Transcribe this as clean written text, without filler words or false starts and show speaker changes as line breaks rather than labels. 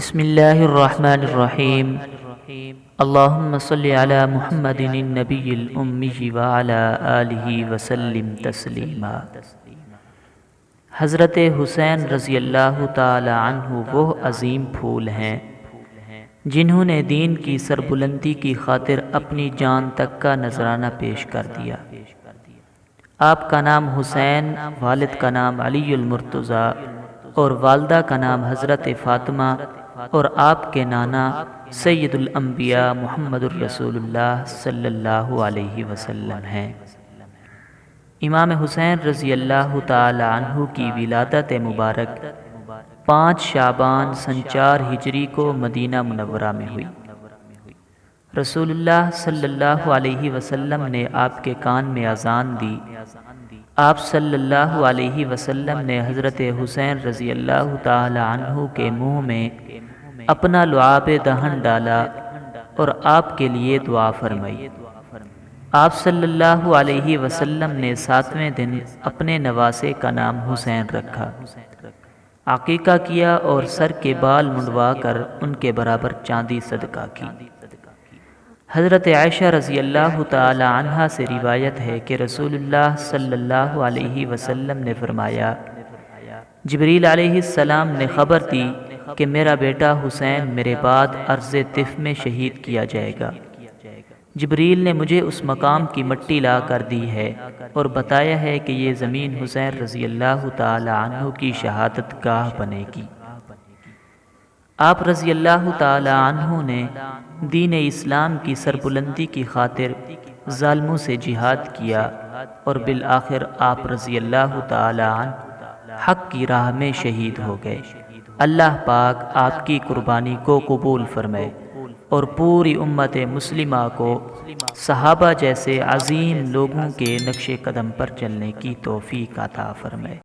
بسم اللہ الرحمن الرحیم اللہم صلی علی محمد النبی الامی وعلی آلہ وسلم تسلیما۔ حضرت حسین رضی اللہ تعالی عنہ وہ عظیم پھول ہیں جنہوں نے دین کی سربلندی کی خاطر اپنی جان تک کا نذرانہ پیش کر دیا۔ آپ کا نام حسین، والد کا نام علی المرتضیٰ اور والدہ کا نام حضرت فاطمہ اور آپ کے نانا سید الانبیاء محمد الرسول اللہ صلی اللہ علیہ وسلم ہیں۔ امام حسین رضی اللہ تعالی عنہ کی ولادت مبارک 5 شعبان سن 4 ہجری کو مدینہ منورہ میں ہوئی۔ رسول اللہ صلی اللہ علیہ وسلم نے آپ کے کان میں اذان دی۔ آپ صلی اللہ علیہ وسلم نے حضرت حسین رضی اللہ تعالی عنہ کے منہ میں اپنا لعاب دہن ڈالا اور آپ کے لیے دعا فرمائی۔ آپ صلی اللہ علیہ وسلم نے 7ویں دن اپنے نواسے کا نام حسین رکھا، عقیقہ کیا اور سر کے بال منڈوا کر ان کے برابر چاندی صدقہ کی۔ حضرت عائشہ رضی اللہ تعالی عنہا سے روایت ہے کہ رسول اللہ صلی اللہ علیہ وسلم نے فرمایا، جبریل علیہ السلام نے خبر دی کہ میرا بیٹا حسین میرے بعد ارض طف میں شہید کیا جائے گا۔ جبریل نے مجھے اس مقام کی مٹی لا کر دی ہے اور بتایا ہے کہ یہ زمین حسین رضی اللہ تعالی عنہ کی شہادت گاہ بنے گی۔ آپ رضی اللہ تعالی عنہ نے دین اسلام کی سربلندی کی خاطر ظالموں سے جہاد کیا اور بالآخر آپ رضی اللہ تعالی عنہ حق کی راہ میں شہید ہو گئے۔ اللہ پاک آپ کی قربانی کو قبول فرمائے اور پوری امت مسلمہ کو صحابہ جیسے عظیم لوگوں کے نقش قدم پر چلنے کی توفیق عطا فرمائے۔